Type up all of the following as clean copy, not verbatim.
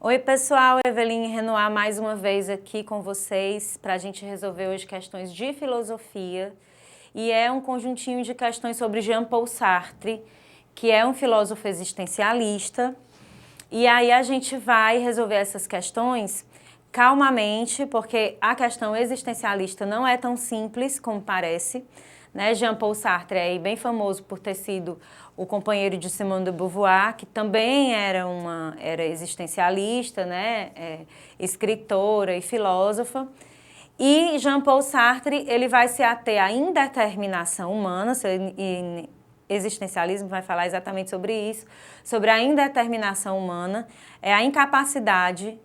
Oi pessoal, Eveline Renoir mais uma vez aqui com vocês para a gente resolver hoje questões de filosofia e é um conjuntinho de questões sobre Jean-Paul Sartre, que é um filósofo existencialista, e aí a gente vai resolver essas questões calmamente, porque a questão existencialista não é tão simples como parece, né? Jean-Paul Sartre é bem famoso por ter sido o companheiro de Simone de Beauvoir, que também era existencialista, né? Escritora e filósofa. E Jean-Paul Sartre ele vai se ater à indeterminação humana, e existencialismo vai falar exatamente sobre isso, sobre a indeterminação humana, é a incapacidade,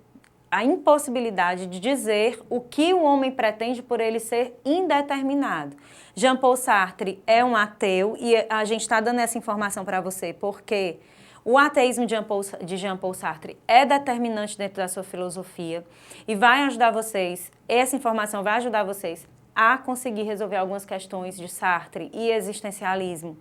a impossibilidade de dizer o que o homem pretende por ele ser indeterminado. Jean-Paul Sartre é um ateu e a gente está dando essa informação para você porque o ateísmo de Jean-Paul Sartre é determinante dentro da sua filosofia e vai ajudar vocês, essa informação vai ajudar vocês a conseguir resolver algumas questões de Sartre e existencialismo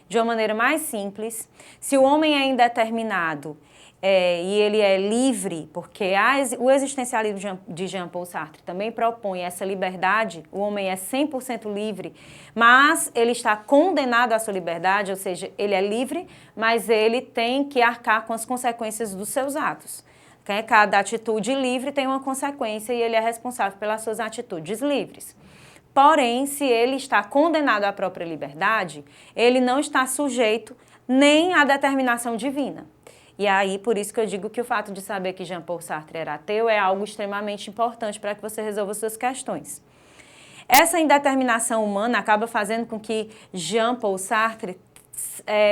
de uma maneira mais simples. Se o homem é indeterminado e ele é livre, porque o existencialismo de Jean-Paul Sartre também propõe essa liberdade, o homem é 100% livre, mas ele está condenado à sua liberdade, ou seja, ele é livre, mas ele tem que arcar com as consequências dos seus atos. Cada atitude livre tem uma consequência e ele é responsável pelas suas atitudes livres. Porém, se ele está condenado à própria liberdade, ele não está sujeito nem à determinação divina. E aí, por isso que eu digo que o fato de saber que Jean-Paul Sartre era ateu é algo extremamente importante para que você resolva suas questões. Essa indeterminação humana acaba fazendo com que Jean-Paul Sartre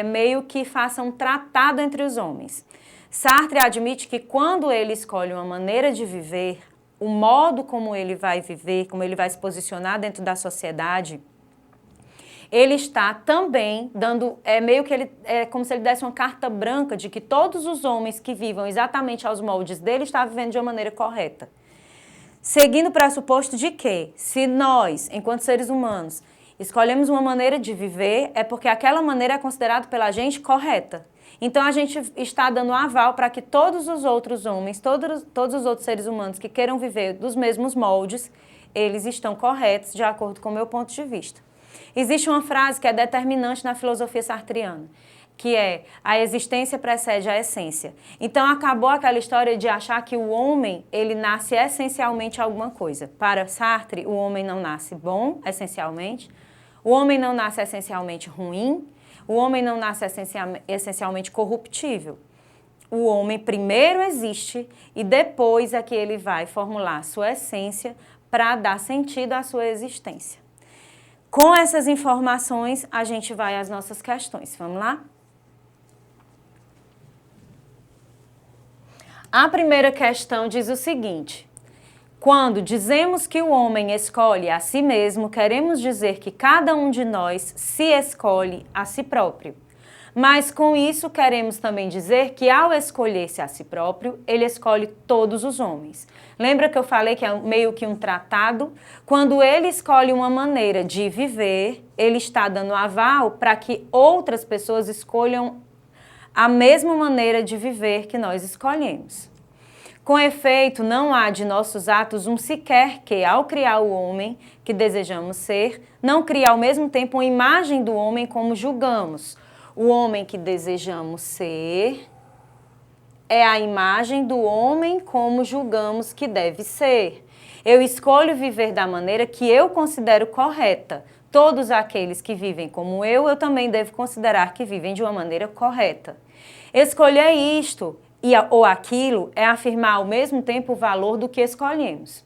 meio que faça um tratado entre os homens. Sartre admite que quando ele escolhe uma maneira de viver, o modo como ele vai viver, como ele vai se posicionar dentro da sociedade, ele está também dando, meio que ele, como se ele desse uma carta branca de que todos os homens que vivam exatamente aos moldes dele estão vivendo de uma maneira correta. Seguindo o pressuposto de que, se nós, enquanto seres humanos, escolhemos uma maneira de viver, é porque aquela maneira é considerada pela gente correta. Então a gente está dando aval para que todos os outros homens, todos os outros seres humanos que queiram viver dos mesmos moldes, eles estão corretos de acordo com o meu ponto de vista. Existe uma frase que é determinante na filosofia sartriana, que é: a existência precede a essência. Então acabou aquela história de achar que o homem, ele nasce essencialmente alguma coisa. Para Sartre, o homem não nasce bom, essencialmente. O homem não nasce essencialmente ruim. O homem não nasce essencialmente corruptível. O homem primeiro existe e depois é que ele vai formular a sua essência para dar sentido à sua existência. Com essas informações, a gente vai às nossas questões. Vamos lá? A primeira questão diz o seguinte: quando dizemos que o homem escolhe a si mesmo, queremos dizer que cada um de nós se escolhe a si próprio. Mas com isso queremos também dizer que ao escolher-se a si próprio, ele escolhe todos os homens. Lembra que eu falei que é meio que um tratado? Quando ele escolhe uma maneira de viver, ele está dando aval para que outras pessoas escolham a mesma maneira de viver que nós escolhemos. Com efeito, não há de nossos atos um sequer que, ao criar o homem que desejamos ser, não cria ao mesmo tempo uma imagem do homem como julgamos. O homem que desejamos ser é a imagem do homem como julgamos que deve ser. Eu escolho viver da maneira que eu considero correta. Todos aqueles que vivem como eu também devo considerar que vivem de uma maneira correta. Escolher isto ou aquilo é afirmar ao mesmo tempo o valor do que escolhemos.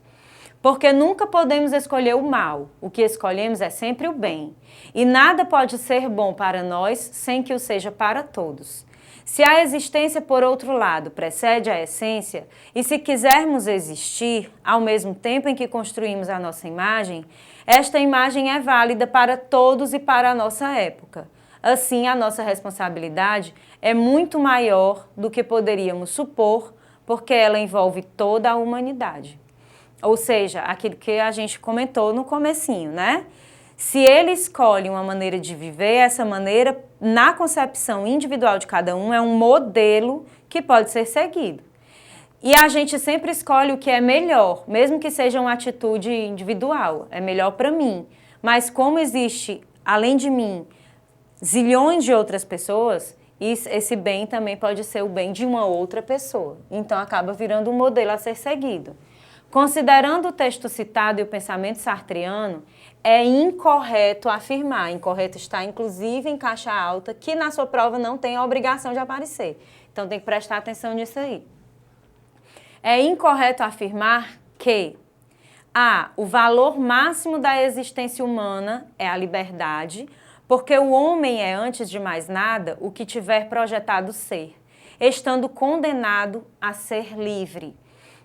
Porque nunca podemos escolher o mal, o que escolhemos é sempre o bem. E nada pode ser bom para nós sem que o seja para todos. Se a existência, por outro lado, precede a essência, e se quisermos existir ao mesmo tempo em que construímos a nossa imagem, esta imagem é válida para todos e para a nossa época. Assim, a nossa responsabilidade é muito maior do que poderíamos supor, porque ela envolve toda a humanidade. Ou seja, aquilo que a gente comentou no comecinho, né? Se ele escolhe uma maneira de viver, essa maneira, na concepção individual de cada um, é um modelo que pode ser seguido. E a gente sempre escolhe o que é melhor, mesmo que seja uma atitude individual, é melhor para mim. Mas como existe, além de mim, zilhões de outras pessoas, esse bem também pode ser o bem de uma outra pessoa. Então acaba virando um modelo a ser seguido. Considerando o texto citado e o pensamento sartreano, é incorreto afirmar, incorreto está inclusive em caixa alta, que na sua prova não tem a obrigação de aparecer. Então tem que prestar atenção nisso aí. É incorreto afirmar que o valor máximo da existência humana é a liberdade, porque o homem é, antes de mais nada, o que tiver projetado ser, estando condenado a ser livre.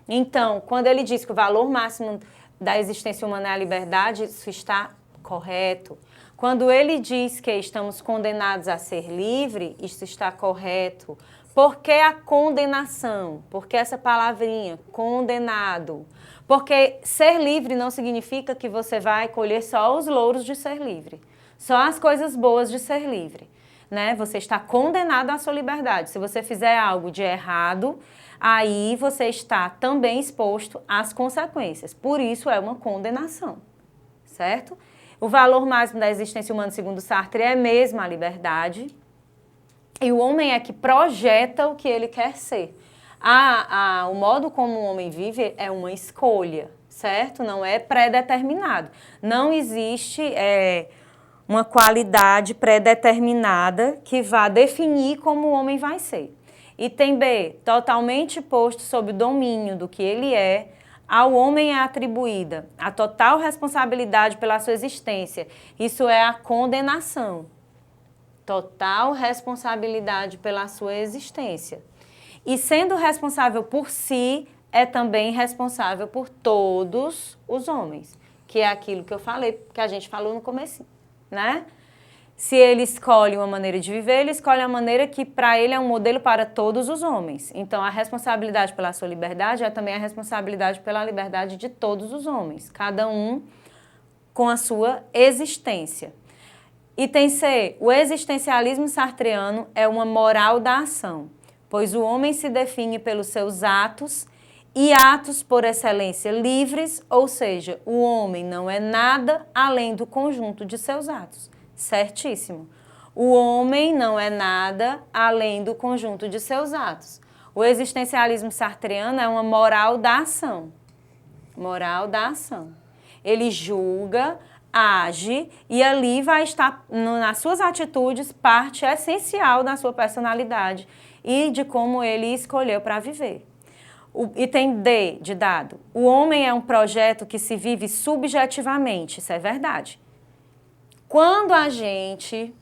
Então, quando ele diz que o valor máximo da existência humana é a liberdade, isso está correto. Quando ele diz que estamos condenados a ser livre, isso está correto. Por que a condenação? Por que essa palavrinha, condenado? Porque ser livre não significa que você vai colher só os louros de ser livre, só as coisas boas de ser livre, né? Você está condenado à sua liberdade. Se você fizer algo de errado, aí você está também exposto às consequências. Por isso é uma condenação, certo? O valor máximo da existência humana, segundo Sartre, é mesmo a liberdade. E o homem é que projeta o que ele quer ser. O modo como o homem vive é uma escolha, certo? Não é pré-determinado. Não existe uma qualidade pré-determinada que vá definir como o homem vai ser. Item B, totalmente posto sob o domínio do que ele é, ao homem é atribuída a total responsabilidade pela sua existência. Isso é a condenação. Total responsabilidade pela sua existência. E sendo responsável por si, é também responsável por todos os homens, que é aquilo que eu falei, que a gente falou no começo, né? Se ele escolhe uma maneira de viver, ele escolhe a maneira que para ele é um modelo para todos os homens. Então a responsabilidade pela sua liberdade é também a responsabilidade pela liberdade de todos os homens, cada um com a sua existência. Item C, o existencialismo sartreano é uma moral da ação, pois o homem se define pelos seus atos e atos por excelência livres, ou seja, o homem não é nada além do conjunto de seus atos. Certíssimo. O homem não é nada além do conjunto de seus atos. O existencialismo sartreano é uma moral da ação. Moral da ação. Ele julga, age e ali vai estar nas suas atitudes parte essencial da sua personalidade e de como ele escolheu para viver. O item D de dado. O homem é um projeto que se vive subjetivamente, isso é verdade. Quando a gente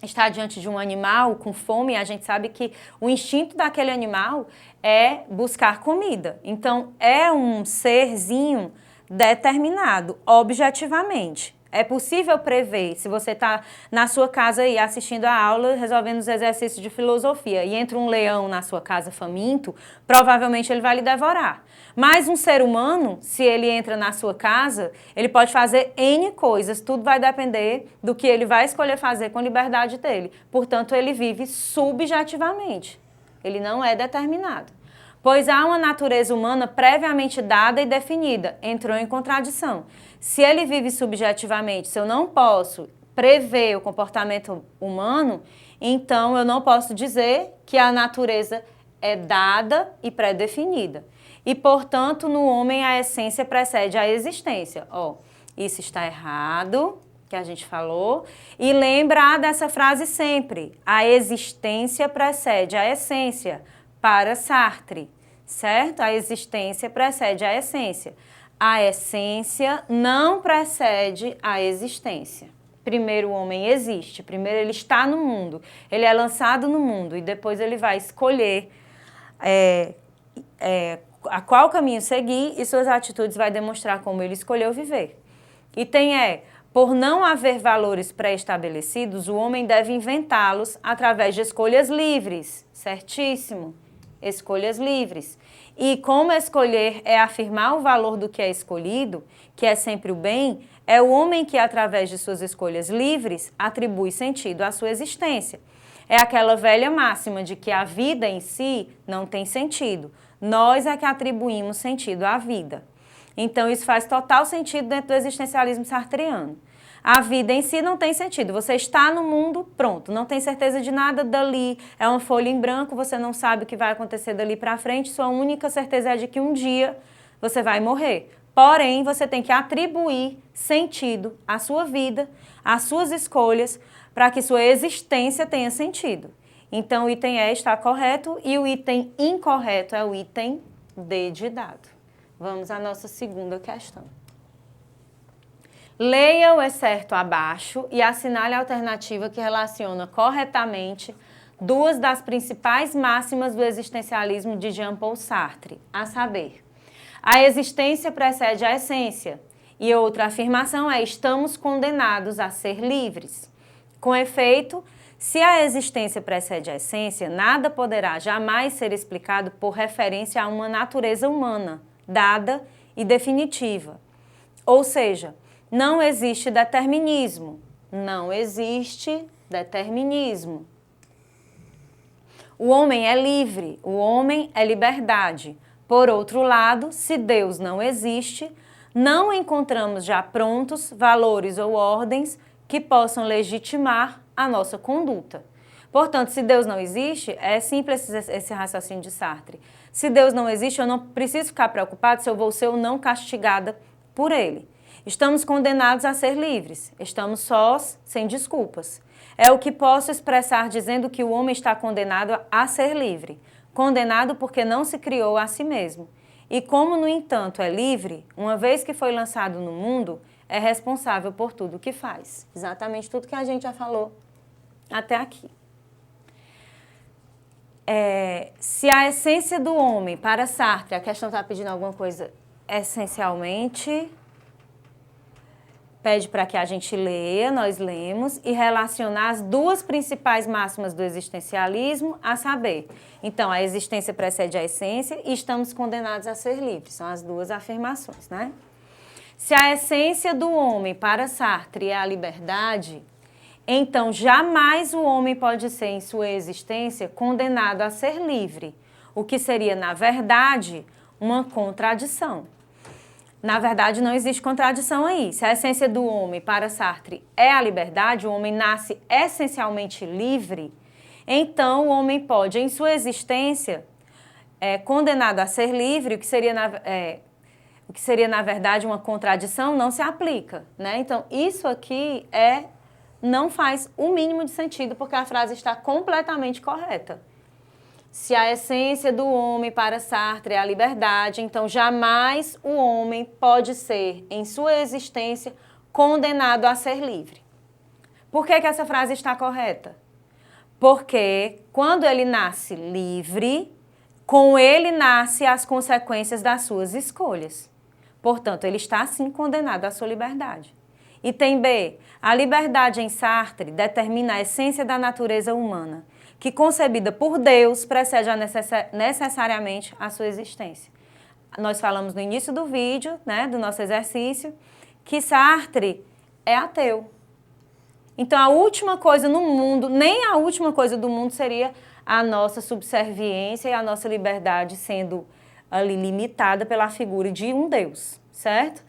está diante de um animal com fome, a gente sabe que o instinto daquele animal é buscar comida. Então, é um serzinho determinado, objetivamente. É possível prever, se você está na sua casa aí assistindo a aula, resolvendo os exercícios de filosofia, e entra um leão na sua casa faminto, provavelmente ele vai lhe devorar. Mas um ser humano, se ele entra na sua casa, ele pode fazer N coisas, tudo vai depender do que ele vai escolher fazer com a liberdade dele. Portanto, ele vive subjetivamente, ele não é determinado. Pois há uma natureza humana previamente dada e definida, entrou em contradição. Se ele vive subjetivamente, se eu não posso prever o comportamento humano, então eu não posso dizer que a natureza é dada e pré-definida. E, portanto, no homem a essência precede a existência. Isso está errado, que a gente falou. E lembrar dessa frase sempre, a existência precede a essência. Para Sartre, certo? A existência precede a essência. A essência não precede a existência. Primeiro o homem existe, primeiro ele está no mundo, ele é lançado no mundo e depois ele vai escolher a qual caminho seguir e suas atitudes vai demonstrar como ele escolheu viver. Item por não haver valores pré-estabelecidos, o homem deve inventá-los através de escolhas livres, certíssimo? Escolhas livres. E como escolher é afirmar o valor do que é escolhido, que é sempre o bem, é o homem que, através de suas escolhas livres, atribui sentido à sua existência. É aquela velha máxima de que a vida em si não tem sentido. Nós é que atribuímos sentido à vida. Então, isso faz total sentido dentro do existencialismo sartreano. A vida em si não tem sentido. Você está no mundo, pronto, não tem certeza de nada dali. É uma folha em branco, você não sabe o que vai acontecer dali para frente. Sua única certeza é de que um dia você vai morrer. Porém, você tem que atribuir sentido à sua vida, às suas escolhas, para que sua existência tenha sentido. Então, o item E está correto e o item incorreto é o item D de dado. Vamos à nossa segunda questão. Leia o excerto abaixo e assinale a alternativa que relaciona corretamente duas das principais máximas do existencialismo de Jean-Paul Sartre, a saber, a existência precede a essência, e outra afirmação é estamos condenados a ser livres. Com efeito, se a existência precede a essência, nada poderá jamais ser explicado por referência a uma natureza humana, dada e definitiva. Ou seja, não existe determinismo. Não existe determinismo. O homem é livre, o homem é liberdade. Por outro lado, se Deus não existe, não encontramos já prontos valores ou ordens que possam legitimar a nossa conduta. Portanto, se Deus não existe, é simples esse raciocínio de Sartre. Se Deus não existe, eu não preciso ficar preocupado se eu vou ser ou não castigada por ele. Estamos condenados a ser livres, estamos sós, sem desculpas. É o que posso expressar dizendo que o homem está condenado a ser livre. Condenado porque não se criou a si mesmo. E como, no entanto, é livre, uma vez que foi lançado no mundo, é responsável por tudo que faz. Exatamente tudo que a gente já falou até aqui. Se a essência do homem, para Sartre, a questão está pedindo alguma coisa essencialmente, pede para que a gente leia, nós lemos, e relacionar as duas principais máximas do existencialismo, a saber, então, a existência precede a essência e estamos condenados a ser livres. São as duas afirmações, né? Se a essência do homem, para Sartre, é a liberdade, então jamais o homem pode ser, em sua existência, condenado a ser livre, o que seria, na verdade, uma contradição. Na verdade, não existe contradição aí. Se a essência do homem, para Sartre, é a liberdade, o homem nasce essencialmente livre, então o homem pode, em sua existência, condenado a ser livre, o que seria, na verdade, uma contradição, não se aplica, né? Então, isso aqui não faz o mínimo de sentido, porque a frase está completamente correta. Se a essência do homem para Sartre é a liberdade, então jamais o homem pode ser, em sua existência, condenado a ser livre. Por que essa frase está correta? Porque quando ele nasce livre, com ele nascem as consequências das suas escolhas. Portanto, ele está, sim, condenado à sua liberdade. Item B. A liberdade em Sartre determina a essência da natureza humana, que, concebida por Deus, precede necessariamente a sua existência. Nós falamos no início do vídeo, né, do nosso exercício, que Sartre é ateu. Então, a última coisa no mundo, nem a última coisa do mundo seria a nossa subserviência e a nossa liberdade sendo ali limitada pela figura de um Deus, certo?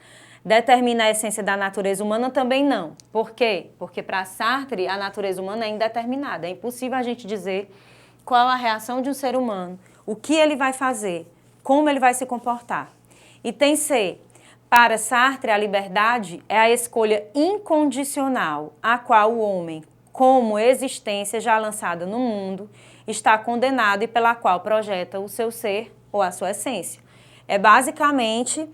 Determina a essência da natureza humana também não. Por quê? Porque para Sartre a natureza humana é indeterminada. É impossível a gente dizer qual a reação de um ser humano, o que ele vai fazer, como ele vai se comportar. Item C. Para Sartre, a liberdade é a escolha incondicional a qual o homem, como existência já lançada no mundo, está condenado e pela qual projeta o seu ser ou a sua essência. É basicamente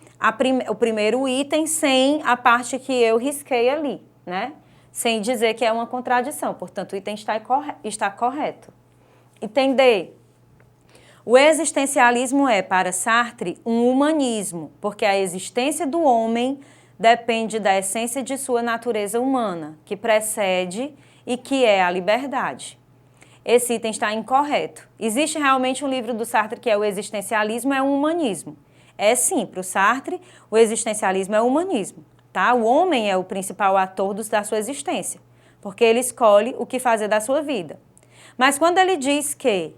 o primeiro item sem a parte que eu risquei ali, né? Sem dizer que é uma contradição. Portanto, o item está correto. Item D. O existencialismo é, para Sartre, um humanismo, porque a existência do homem depende da essência de sua natureza humana, que precede e que é a liberdade. Esse item está incorreto. Existe realmente um livro do Sartre que é o existencialismo, é um humanismo. É sim, para o Sartre, o existencialismo é o humanismo, tá? O homem é o principal ator da sua existência, porque ele escolhe o que fazer da sua vida. Mas quando ele diz que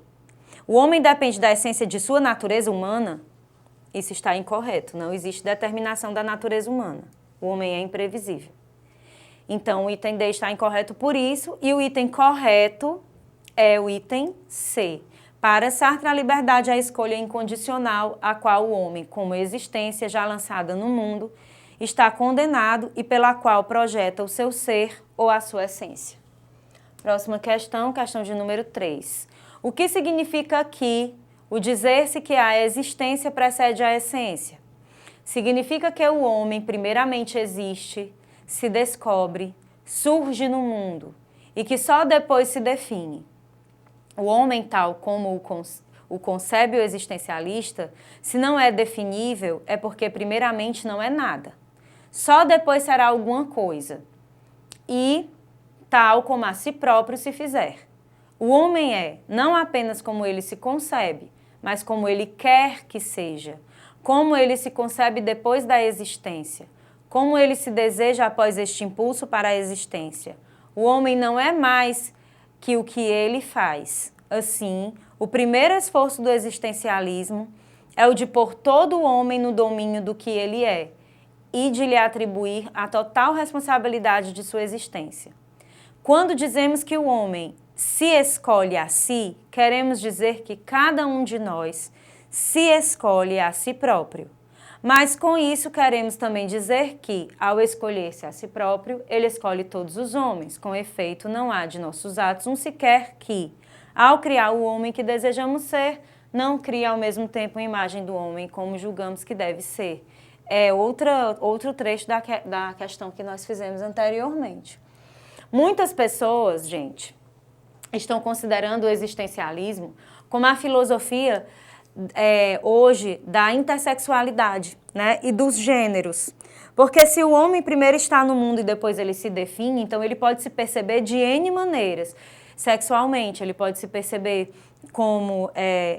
O homem depende da essência de sua natureza humana? Isso está incorreto. Não existe determinação da natureza humana. O homem é imprevisível. Então, o item D está incorreto por isso, e o item correto é o item C. Para Sartre, a liberdade é a escolha incondicional a qual o homem, como existência já lançada no mundo, está condenado e pela qual projeta o seu ser ou a sua essência. Próxima questão, questão de número 3. O que significa aqui o dizer-se que a existência precede a essência? Significa que o homem primeiramente existe, se descobre, surge no mundo e que só depois se define. O homem, tal como o concebe o existencialista, se não é definível, é porque primeiramente não é nada. Só depois será alguma coisa. E tal como a si próprio se fizer. O homem é não apenas como ele se concebe, mas como ele quer que seja, como ele se concebe depois da existência, como ele se deseja após este impulso para a existência. O homem não é mais que o que ele faz. Assim, o primeiro esforço do existencialismo é o de pôr todo o homem no domínio do que ele é e de lhe atribuir a total responsabilidade de sua existência. Quando dizemos que o homem se escolhe a si, queremos dizer que cada um de nós se escolhe a si próprio. Mas com isso queremos também dizer que, ao escolher-se a si próprio, ele escolhe todos os homens. Com efeito, não há de nossos atos um sequer que, ao criar o homem que desejamos ser, não cria ao mesmo tempo a imagem do homem como julgamos que deve ser. É outro trecho da questão que nós fizemos anteriormente. Muitas pessoas, gente, estão considerando o existencialismo como a filosofia hoje da intersexualidade, né, e dos gêneros. Porque se o homem primeiro está no mundo e depois ele se define, então ele pode se perceber de N maneiras. Sexualmente, ele pode se perceber como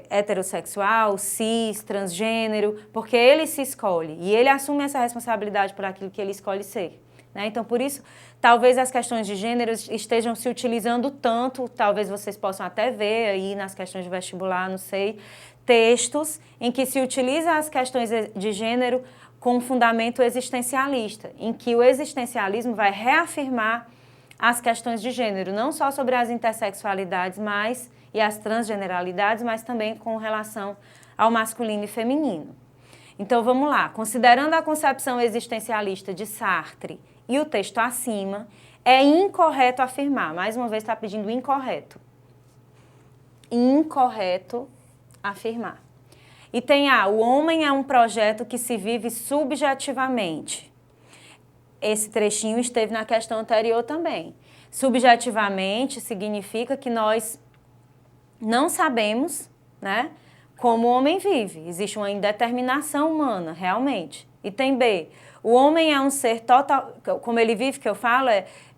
heterossexual, cis, transgênero, porque ele se escolhe e ele assume essa responsabilidade por aquilo que ele escolhe ser. Né? Então, por isso, talvez as questões de gênero estejam se utilizando tanto, talvez vocês possam até ver aí nas questões de vestibular, não sei, textos em que se utiliza as questões de gênero com fundamento existencialista, em que o existencialismo vai reafirmar as questões de gênero, não só sobre as intersexualidades e as transgeneralidades, mas também com relação ao masculino e feminino. Então, vamos lá. Considerando a concepção existencialista de Sartre e o texto acima, é incorreto afirmar. Mais uma vez, está pedindo incorreto. Incorreto afirmar. E tem o homem é um projeto que se vive subjetivamente. Esse trechinho esteve na questão anterior também. Subjetivamente significa que nós não sabemos, né, como o homem vive. Existe uma indeterminação humana, realmente. E tem B. O homem é um ser total... Como ele vive, que eu falo,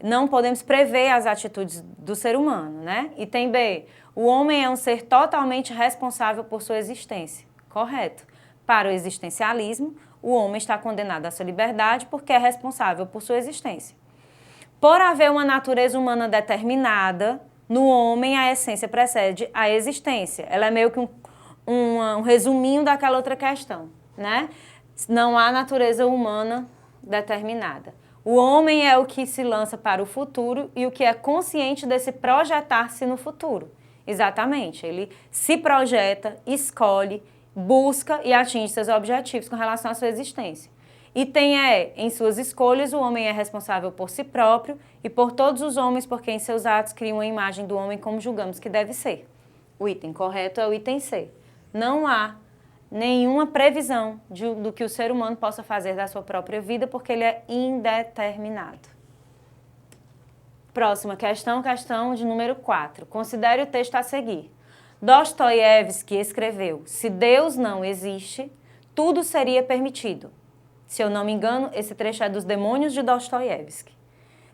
não podemos prever as atitudes do ser humano, né? E tem B. O homem é um ser totalmente responsável por sua existência. Correto. Para o existencialismo, o homem está condenado à sua liberdade porque é responsável por sua existência. Por haver uma natureza humana determinada, no homem a essência precede a existência. Ela é meio que um resuminho daquela outra questão, né? Não há natureza humana determinada. O homem é o que se lança para o futuro e o que é consciente desse projetar-se no futuro. Exatamente, ele se projeta, escolhe, busca e atinge seus objetivos com relação à sua existência. E em suas escolhas, o homem é responsável por si próprio e por todos os homens, porque em seus atos criam a imagem do homem como julgamos que deve ser. O item correto é o item C. Não há nenhuma previsão do que o ser humano possa fazer da sua própria vida, porque ele é indeterminado. Próxima questão, questão de número 4. Considere o texto a seguir. Dostoiévski escreveu: se Deus não existe, tudo seria permitido. Se eu não me engano, esse trecho é dos Demônios de Dostoiévski.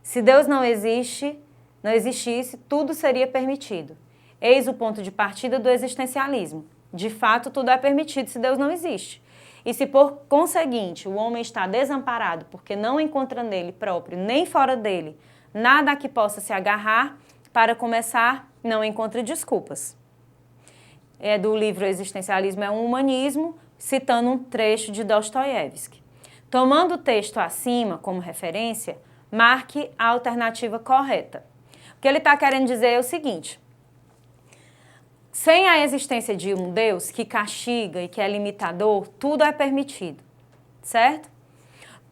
Se Deus não existisse, tudo seria permitido. Eis o ponto de partida do existencialismo. De fato, tudo é permitido se Deus não existe. E se, por conseguinte, o homem está desamparado porque não encontra nele próprio, nem fora dele, nada a que possa se agarrar, para começar, não encontra desculpas. é do livro Existencialismo é um Humanismo, citando um trecho de Dostoiévski. Tomando o texto acima como referência, marque a alternativa correta. O que ele está querendo dizer é o seguinte: sem a existência de um Deus que castiga e que é limitador, tudo é permitido, certo?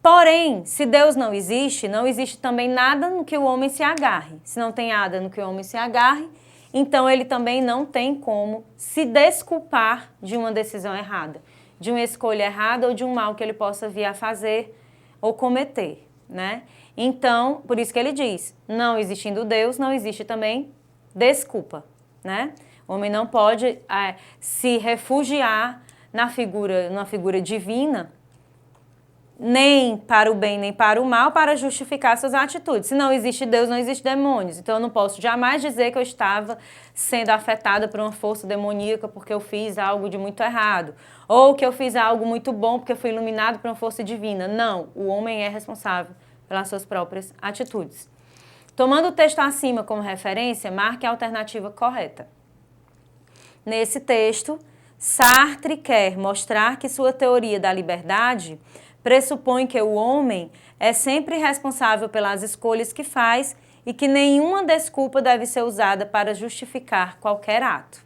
Porém, se Deus não existe também nada no que o homem se agarre. Se não tem nada no que o homem se agarre, então ele também não tem como se desculpar de uma decisão errada, de uma escolha errada ou de um mal que ele possa vir a fazer ou cometer, né? Então, por isso que ele diz, não existindo Deus, não existe também desculpa, né? O homem não pode se refugiar na figura divina, nem para o bem, nem para o mal, para justificar suas atitudes. Se não existe Deus, não existe demônios. Então, eu não posso jamais dizer que eu estava sendo afetada por uma força demoníaca porque eu fiz algo de muito errado. Ou que eu fiz algo muito bom porque eu fui iluminado por uma força divina. Não, o homem é responsável pelas suas próprias atitudes. Tomando o texto acima como referência, marque a alternativa correta. Nesse texto, Sartre quer mostrar que sua teoria da liberdade pressupõe que o homem é sempre responsável pelas escolhas que faz e que nenhuma desculpa deve ser usada para justificar qualquer ato.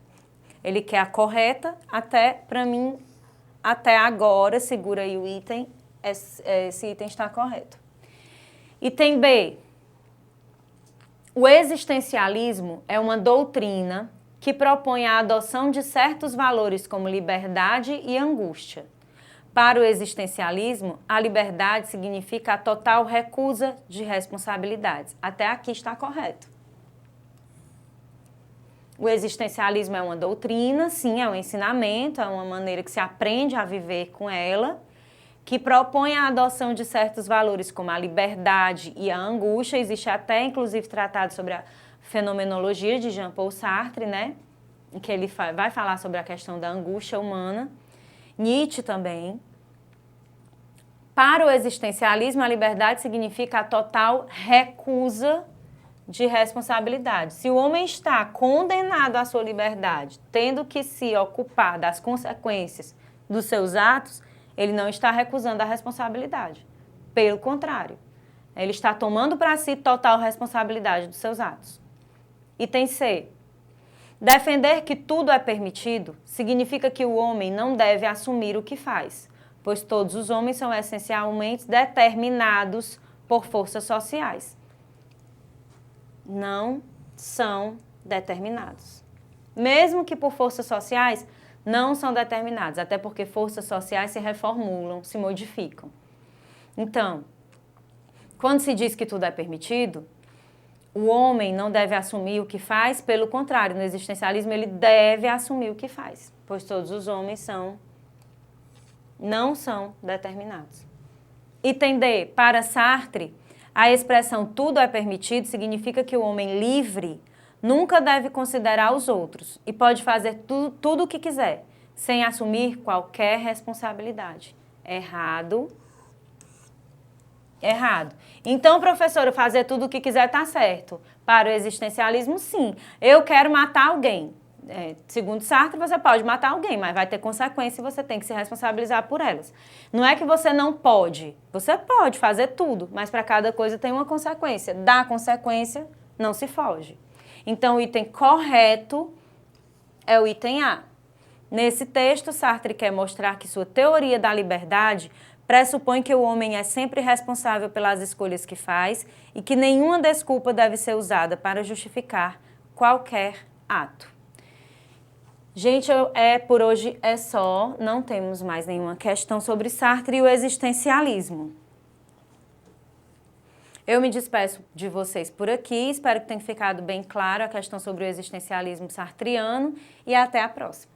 Ele quer a correta, para mim, até agora, segura aí o item, esse item está correto. Item B. O existencialismo é uma doutrina que propõe a adoção de certos valores como liberdade e angústia. Para o existencialismo, a liberdade significa a total recusa de responsabilidades. Até aqui está correto. O existencialismo é uma doutrina, sim, é um ensinamento, é uma maneira que se aprende a viver com ela, que propõe a adoção de certos valores como a liberdade e a angústia. Existe até, inclusive, tratado sobre a fenomenologia de Jean-Paul Sartre, né? Em que ele vai falar sobre a questão da angústia humana. Nietzsche também. Para o existencialismo, a liberdade significa a total recusa de responsabilidade. Se o homem está condenado à sua liberdade, tendo que se ocupar das consequências dos seus atos, ele não está recusando a responsabilidade. Pelo contrário, ele está tomando para si total responsabilidade dos seus atos. Item C. Defender que tudo é permitido significa que o homem não deve assumir o que faz, pois todos os homens são essencialmente determinados por forças sociais. Não são determinados. Mesmo que por forças sociais, não são determinados, até porque forças sociais se reformulam, se modificam. Então, quando se diz que tudo é permitido, o homem não deve assumir o que faz, pelo contrário, no existencialismo ele deve assumir o que faz, pois todos os homens não são determinados. Item D. Para Sartre, a expressão tudo é permitido significa que o homem livre nunca deve considerar os outros e pode fazer tudo o que quiser, sem assumir qualquer responsabilidade. Errado. Errado. Então, professora, fazer tudo o que quiser está certo. Para o existencialismo, sim. Eu quero matar alguém. Segundo Sartre, você pode matar alguém, mas vai ter consequência e você tem que se responsabilizar por elas. Não é que você não pode. Você pode fazer tudo, mas para cada coisa tem uma consequência. Da consequência, não se foge. Então, o item correto é o item A. Nesse texto, Sartre quer mostrar que sua teoria da liberdade pressupõe que o homem é sempre responsável pelas escolhas que faz e que nenhuma desculpa deve ser usada para justificar qualquer ato. Gente, por hoje é só, não temos mais nenhuma questão sobre Sartre e o existencialismo. Eu me despeço de vocês por aqui, espero que tenha ficado bem claro a questão sobre o existencialismo sartriano e até a próxima.